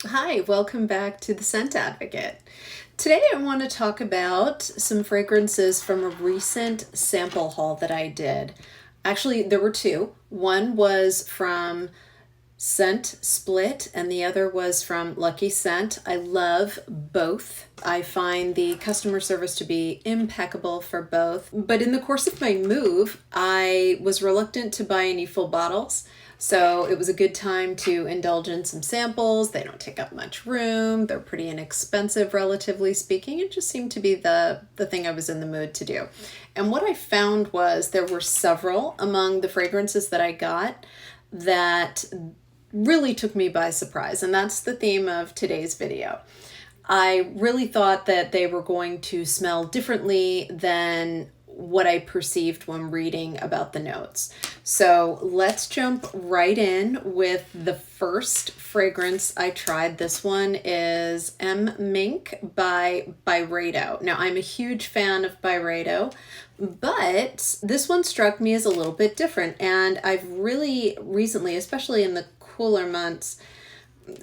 Hi, welcome back to The Scent Advocate. Today I want to talk about some fragrances from a recent sample haul that I did. Actually, there were two. One was from Scent Split and the other was from Lucky Scent. I love both. I find the customer service to be impeccable for both. But in the course of my move, I was reluctant to buy any full bottles. So it was a good time to indulge in some samples. They don't take up much room. They're pretty inexpensive, relatively speaking. It just seemed to be the thing I was in the mood to do. And what I found was there were several among the fragrances that I got that really took me by surprise. And that's the theme of today's video. I really thought that they were going to smell differently than what I perceived when reading about the notes. So let's jump right in with the first fragrance I tried. This one is Mink by Byredo. Now, I'm a huge fan of Byredo, but this one struck me as a little bit different. And I've really recently, especially in the cooler months,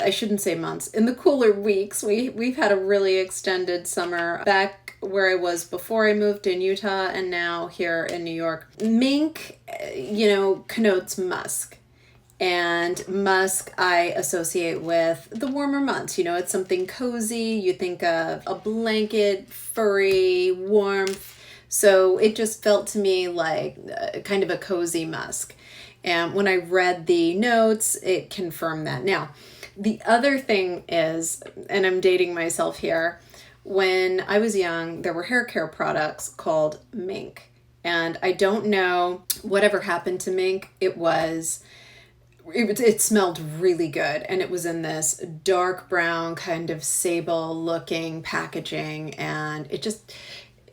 I shouldn't say months, in the cooler weeks, we've had a really extended summer back where I was before I moved in Utah and now here in New York. Mink, connotes musk. And musk I associate with the warmer months. It's something cozy. You think of a blanket, furry, warmth. So it just felt to me like kind of a cozy musk. And when I read the notes, it confirmed that. Now, the other thing is, and I'm dating myself here, when I was young, there were hair care products called Mink. And I don't know whatever happened to Mink. It smelled really good. And it was in this dark brown kind of sable looking packaging. And it just,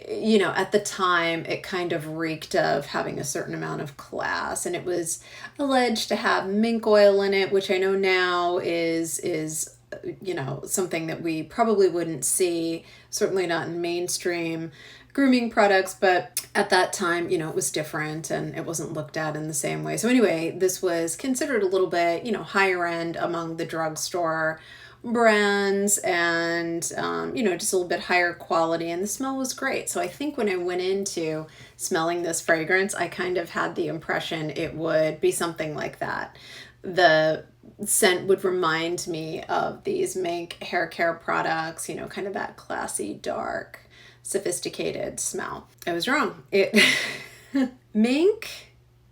at the time, it kind of reeked of having a certain amount of class. And it was alleged to have mink oil in it, which I know now is something that we probably wouldn't see, certainly not in mainstream grooming products. But at that time, it was different and it wasn't looked at in the same way. So anyway, this was considered a little bit, higher end among the drugstore brands and, just a little bit higher quality, and the smell was great. So I think when I went into smelling this fragrance, I kind of had the impression it would be something like that. The scent would remind me of these Mink hair care products, kind of that classy, dark, sophisticated smell. I was wrong. Mink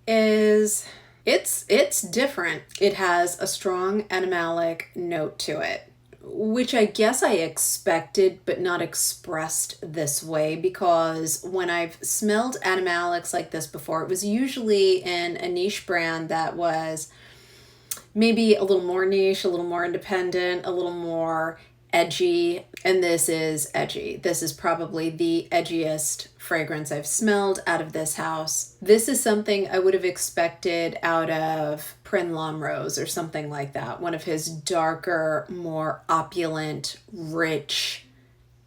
is... It's different. It has a strong animalic note to it, which I guess I expected, but not expressed this way, because when I've smelled animalics like this before, it was usually in a niche brand that was maybe a little more niche, a little more independent, a little more edgy, and this is edgy. This is probably the edgiest fragrance I've smelled out of this house. This is something I would have expected out of Prin Rose or something like that. One of his darker, more opulent, rich,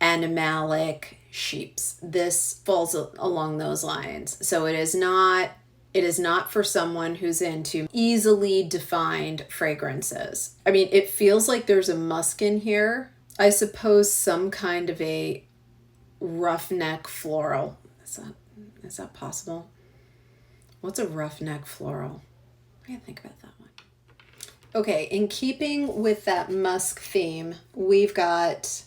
animalic sheeps. This falls along those lines. So it is not for someone who's into easily defined fragrances. I mean, it feels like there's a musk in here. I suppose some kind of a roughneck floral. Is that possible? What's a roughneck floral? I can't think about that one. Okay, in keeping with that musk theme, we've got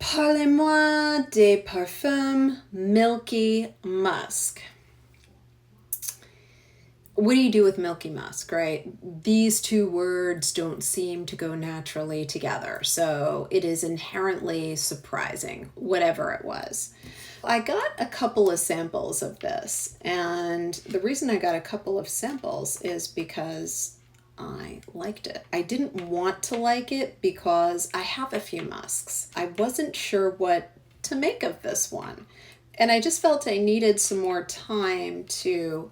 Parlez-moi des Parfums Milky Musk. What do you do with Milky Musk, right? These two words don't seem to go naturally together, so it is inherently surprising, whatever it was. I got a couple of samples of this, and the reason I got a couple of samples is because I liked it. I didn't want to like it because I have a few musks. I wasn't sure what to make of this one, and I just felt I needed some more time to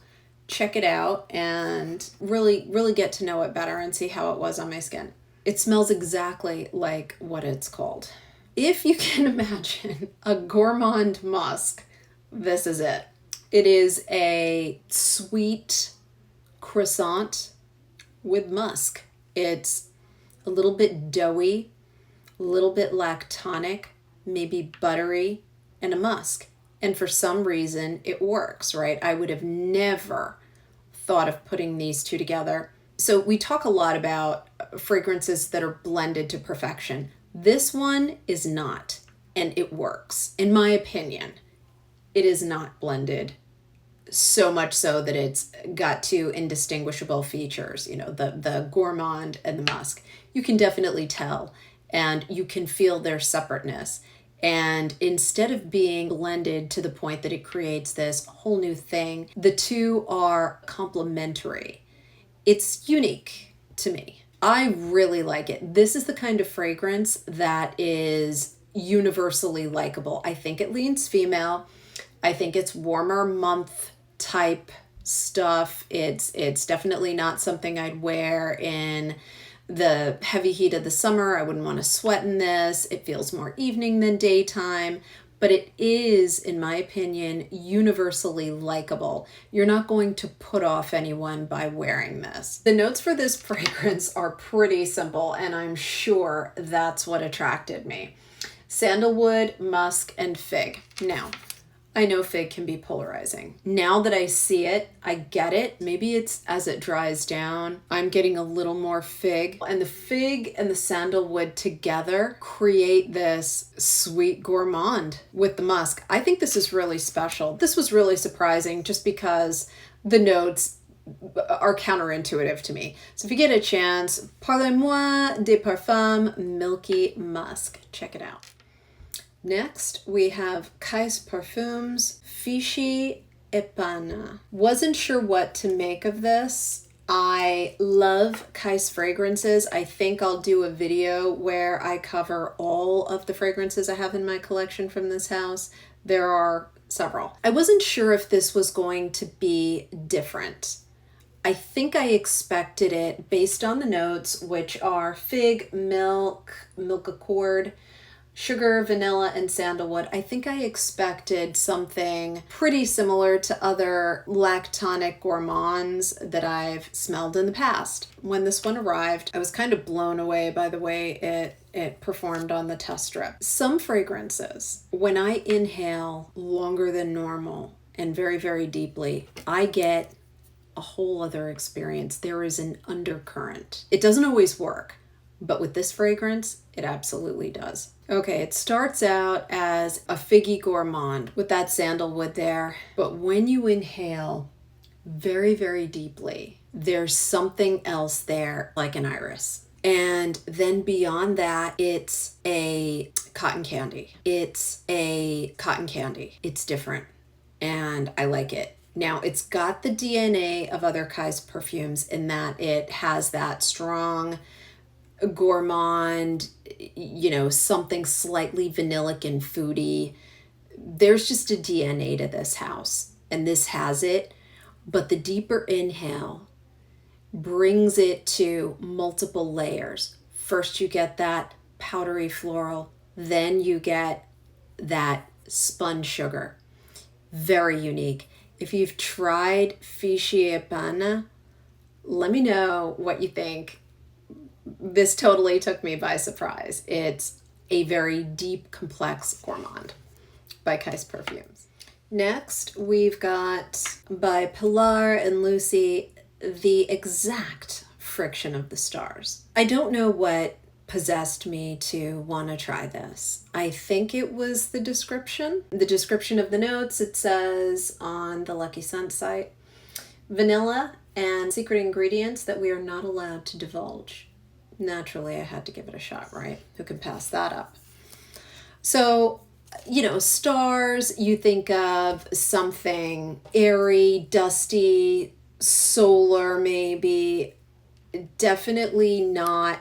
check it out and really get to know it better and see how it was on my skin. It smells exactly like what it's called. If you can imagine a gourmand musk, this is it. It is a sweet croissant with musk. It's a little bit doughy, a little bit lactonic, maybe buttery, and a musk. And for some reason, it works, right? I would have never thought of putting these two together. So we talk a lot about fragrances that are blended to perfection. This one is not, and it works. In my opinion, it is not blended so much so that it's got two indistinguishable features, the gourmand and the musk. You can definitely tell, and you can feel their separateness. And instead of being blended to the point that it creates this whole new thing, the two are complementary. It's unique to me. I really like it. This is the kind of fragrance that is universally likable. I think it leans female. I think it's warmer month type stuff. It's definitely not something I'd wear in the heavy heat of the summer. I wouldn't want to sweat in this. It feels more evening than daytime, but it is, in my opinion, universally likable. You're not going to put off anyone by wearing this. The notes for this fragrance are pretty simple, and I'm sure that's what attracted me. Sandalwood, musk, and fig. Now, I know fig can be polarizing. Now that I see it, I get it. Maybe it's as it dries down, I'm getting a little more fig. And the fig and the sandalwood together create this sweet gourmand with the musk. I think this is really special. This was really surprising just because the notes are counterintuitive to me. So if you get a chance, Parle-moi des Parfums Milky Musk. Check it out. Next, we have Kyse Parfums Fichi et Panna. Wasn't sure what to make of this. I love Kyse fragrances. I think I'll do a video where I cover all of the fragrances I have in my collection from this house. There are several. I wasn't sure if this was going to be different. I think I expected it based on the notes, which are fig, milk accord, sugar, vanilla, and sandalwood. I think I expected something pretty similar to other lactonic gourmands that I've smelled in the past. When this one arrived, I was kind of blown away by the way it performed on the test strip. Some fragrances, when I inhale longer than normal and very, very deeply, I get a whole other experience. There is an undercurrent. It doesn't always work, but with this fragrance, it absolutely does. Okay, it starts out as a figgy gourmand with that sandalwood there, but when you inhale very, very deeply, there's something else there, like an iris. And then beyond that, it's a cotton candy. It's a cotton candy. It's different, and I like it. Now, it's got the DNA of other Kyse perfumes in that it has that strong gourmand, something slightly vanillic and foody. There's just a DNA to this house, and this has it, but the deeper inhale brings it to multiple layers. First you get that powdery floral, then you get that spun sugar. Very unique. If you've tried Fichi et Panna, let me know what you think. This totally took me by surprise. It's a very deep, complex gourmand by Kyse Perfumes. Next, we've got by Pilar and Lucy, The Exact Friction of the Stars. I don't know what possessed me to want to try this. I think it was the description. The description of the notes, it says on the Lucky Scent site, vanilla and secret ingredients that we are not allowed to divulge. Naturally, I had to give it a shot, right? Who could pass that up? So, stars, you think of something airy, dusty, solar maybe. Definitely not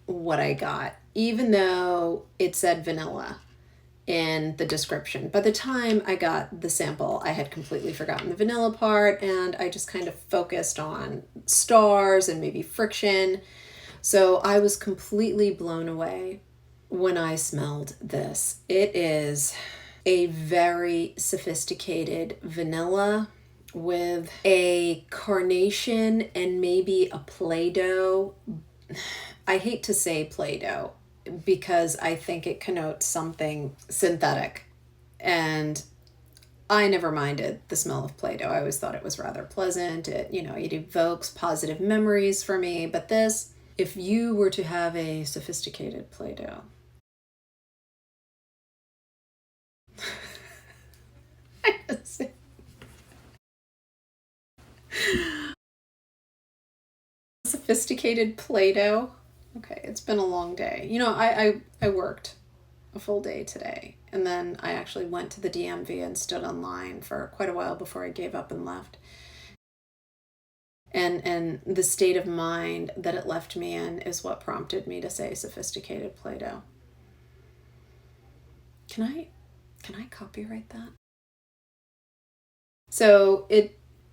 what I got, even though it said vanilla in the description. By the time I got the sample, I had completely forgotten the vanilla part, and I just kind of focused on stars and maybe friction. So I was completely blown away when I smelled this. It is a very sophisticated vanilla with a carnation and maybe a Play-Doh. I hate to say Play-Doh because I think it connotes something synthetic. And I never minded the smell of Play-Doh. I always thought it was rather pleasant. It, it evokes positive memories for me. But this, if you were to have a sophisticated Play-Doh, sophisticated Play-Doh. Okay, it's been a long day. I worked a full day today, and then I actually went to the DMV and stood online for quite a while before I gave up and left. And the state of mind that it left me in is what prompted me to say sophisticated Play-Doh. Can I copyright that? So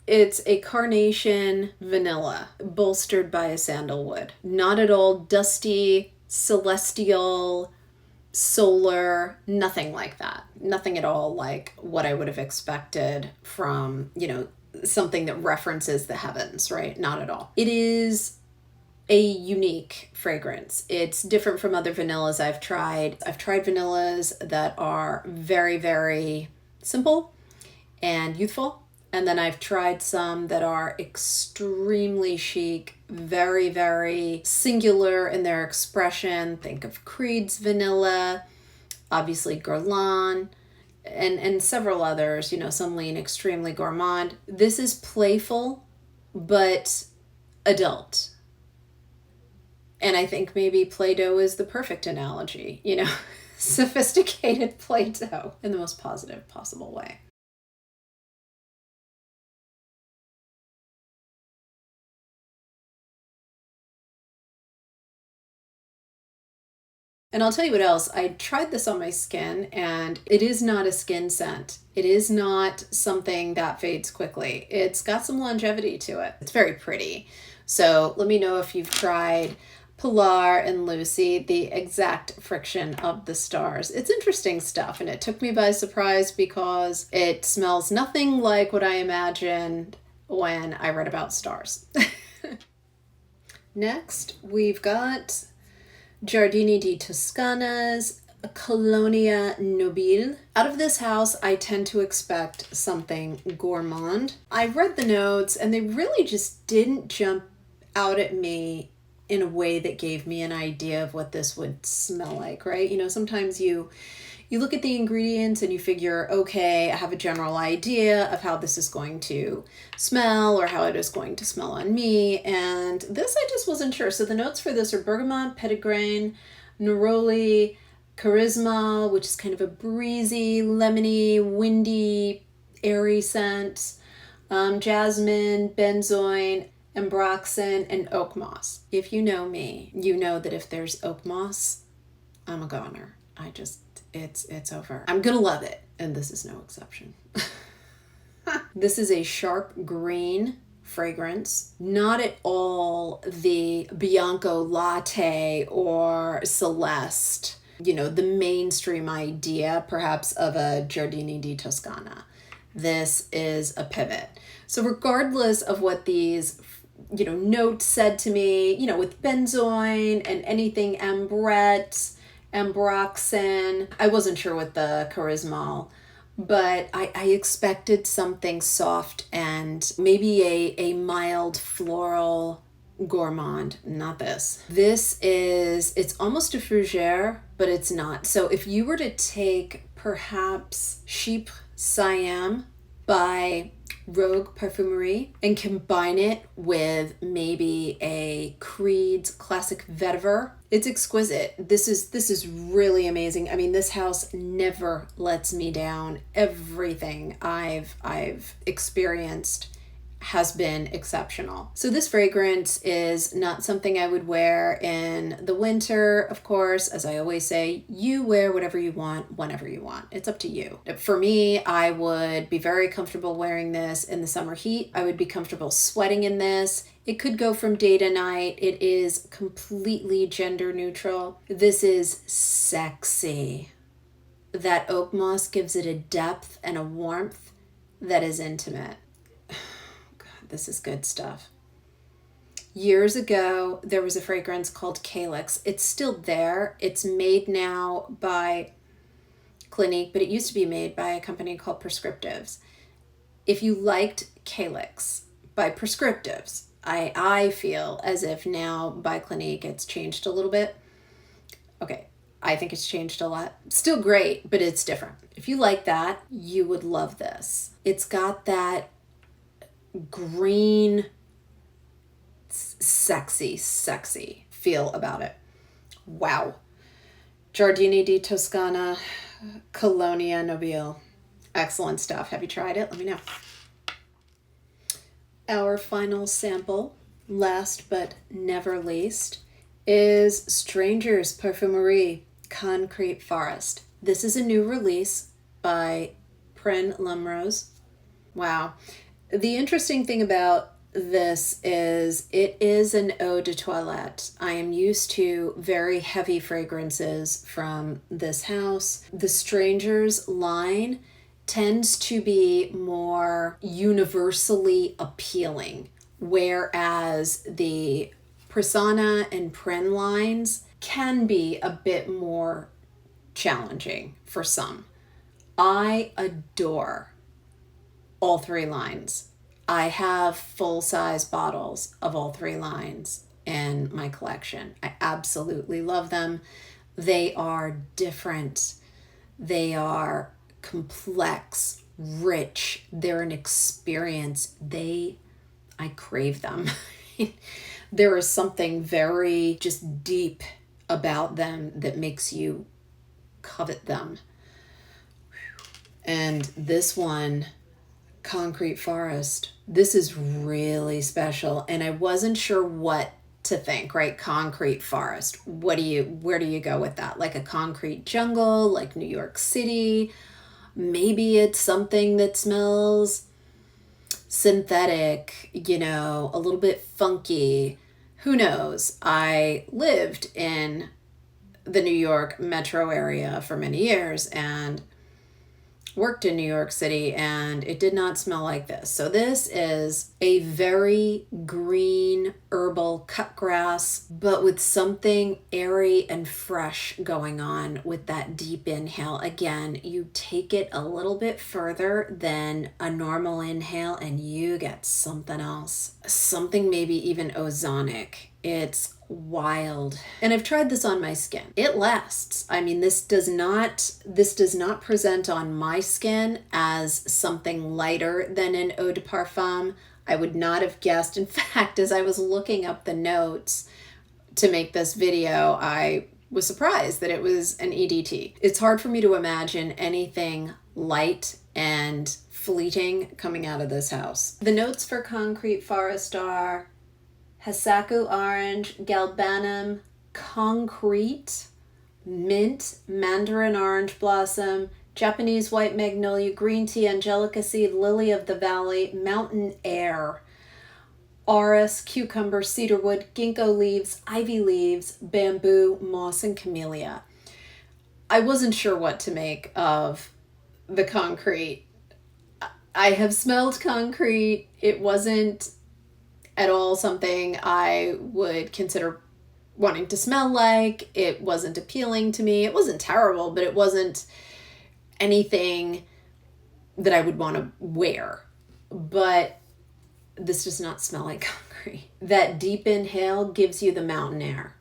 it's a carnation vanilla bolstered by a sandalwood. Not at all dusty, celestial, solar, nothing like that. Nothing at all like what I would have expected from, something that references the heavens, right? Not at all. It is a unique fragrance. It's different from other vanillas I've tried. I've tried vanillas that are very, very simple and youthful. And then I've tried some that are extremely chic, very, very singular in their expression. Think of Creed's vanilla, obviously Guerlain, and several others, some lean extremely gourmand. This is playful, but adult. And I think maybe Play-Doh is the perfect analogy, sophisticated Play-Doh in the most positive possible way. And I'll tell you what else, I tried this on my skin, and it is not a skin scent. It is not something that fades quickly. It's got some longevity to it. It's very pretty. So let me know if you've tried Pilar and Lucy, the exact friction of the stars. It's interesting stuff, and it took me by surprise because it smells nothing like what I imagined when I read about stars. Next, we've got Jardini D Toscana's Colonia Nobile. Out of this house, I tend to expect something gourmand. I read the notes and they really just didn't jump out at me in a way that gave me an idea of what this would smell like, right? Sometimes you look at the ingredients and you figure, okay, I have a general idea of how this is going to smell or how it is going to smell on me. And this, I just wasn't sure. So the notes for this are bergamot, petitgrain, neroli, charisma, which is kind of a breezy, lemony, windy, airy scent, jasmine, benzoin, ambroxan, and oak moss. If you know me, you know that if there's oak moss, I'm a goner. It's over. I'm gonna love it, and this is no exception. This is a sharp green fragrance, not at all the Bianco Latte or Celeste, the mainstream idea perhaps of a Jardini di Toscana. This is a pivot. So regardless of what these notes said to me, with benzoin and anything ambrette, ambroxan. I wasn't sure with the charisma, but I expected something soft and maybe a mild floral gourmand. Not this. It's almost a fougere, but it's not. So if you were to take perhaps Chypre Siam by Rogue Parfumerie and combine it with maybe a Creed's classic Vetiver, it's exquisite. This is really amazing. I mean, this house never lets me down. Everything I've experienced has been exceptional. So this fragrance is not something I would wear in the winter. Of course, as I always say, you wear whatever you want, whenever you want. It's up to you. For me, I would be very comfortable wearing this in the summer heat. I would be comfortable sweating in this. It could go from day to night. It is completely gender neutral. This is sexy. That oak moss gives it a depth and a warmth that is intimate. This is good stuff. Years ago, there was a fragrance called Calyx. It's still there. It's made now by Clinique, but it used to be made by a company called Prescriptives. If you liked Calyx by Prescriptives, I feel as if now by Clinique it's changed a little bit. Okay, I think it's changed a lot. Still great, but it's different. If you like that, you would love this. It's got that green, sexy feel about it. Wow. Jardini D Toscana, Colonia, Nobile. Excellent stuff. Have you tried it? Let me know. Our final sample, last but never least, is Stranger's Parfumerie Concrete Forest. This is a new release by Pren Lumrose. Wow. The interesting thing about this is it is an eau de toilette. I am used to very heavy fragrances from this house. The Strangers line tends to be more universally appealing, whereas the Prasanna and Pren lines can be a bit more challenging for some. I adore all three lines. I have full-size bottles of all three lines in my collection. I absolutely love them. They are different. They are complex, rich. They're an experience. I crave them. There is something very just deep about them that makes you covet them. And this one, Concrete Forest, this is really special. And I wasn't sure what to think, right? Concrete Forest. Where do you go with that? Like a concrete jungle, like New York City? Maybe it's something that smells synthetic, a little bit funky. Who knows? I lived in the New York metro area for many years and worked in New York City, and it did not smell like this. So this is a very green herbal cut grass, but with something airy and fresh going on with that deep inhale. Again, you take it a little bit further than a normal inhale and you get something else. Something maybe even ozonic. It's wild. And I've tried this on my skin. It lasts. I mean, this does not present on my skin as something lighter than an eau de parfum. I would not have guessed. In fact, as I was looking up the notes to make this video, I was surprised that it was an EDT. It's hard for me to imagine anything light and fleeting coming out of this house. The notes for Concrete Forest are Hasaku orange, galbanum, concrete, mint, mandarin orange blossom, Japanese white magnolia, green tea, angelica seed, lily of the valley, mountain air, orris, cucumber, cedarwood, ginkgo leaves, ivy leaves, bamboo, moss, and camellia. I wasn't sure what to make of the concrete. I have smelled concrete. It wasn't at all something I would consider wanting to smell like. It wasn't appealing to me. It wasn't terrible, but it wasn't anything that I would want to wear. But this does not smell like concrete. That deep inhale gives you the mountain air.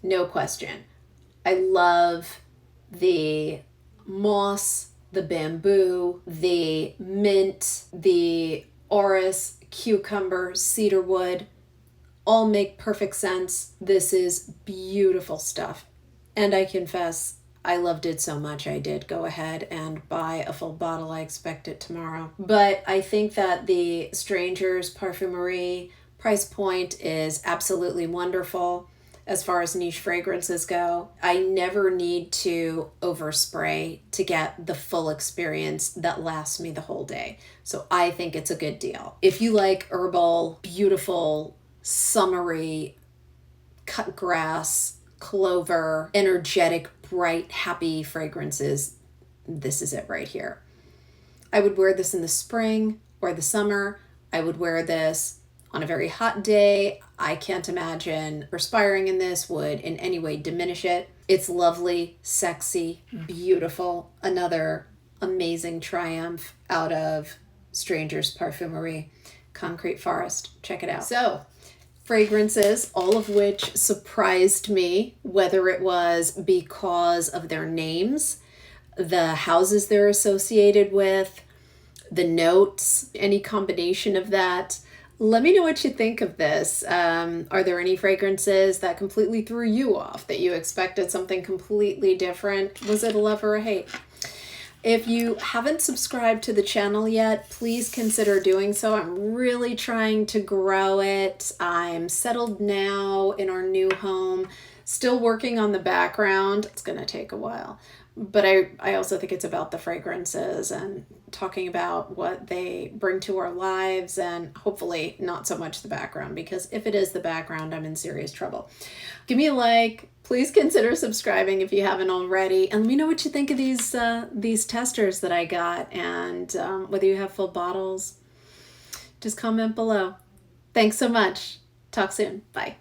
No question. I love the moss, the bamboo, the mint, the orris, cucumber, cedarwood, all make perfect sense. This is beautiful stuff. And I confess, I loved it so much I did go ahead and buy a full bottle. I expect it tomorrow. But I think that the Strangers Parfumerie price point is absolutely wonderful. As far as niche fragrances go, I never need to overspray to get the full experience that lasts me the whole day. So I think it's a good deal. If you like herbal, beautiful, summery, cut grass, clover, energetic, bright, happy fragrances, this is it right here. I would wear this in the spring or the summer. I would wear this On a very hot day, I can't imagine perspiring in this would in any way diminish it. It's lovely, sexy, beautiful. Another amazing triumph out of Stranger's Parfumerie, Concrete Forest. Check it out. So, fragrances, all of which surprised me, whether it was because of their names, the houses they're associated with, the notes, any combination of that. Let me know what you think of this. Are there any fragrances that completely threw you off, that you expected something completely different? Was it a love or a hate? If you haven't subscribed to the channel yet, please consider doing so. I'm really trying to grow it. I'm settled now in our new home, still working on the background. It's going to take a while. But I also think it's about the fragrances and talking about what they bring to our lives, and hopefully not so much the background, because if it is the background, I'm in serious trouble. Give me a like. Please consider subscribing if you haven't already, and let me know what you think of these testers that I got, and whether you have full bottles. Just comment below. Thanks so much. Talk soon. Bye.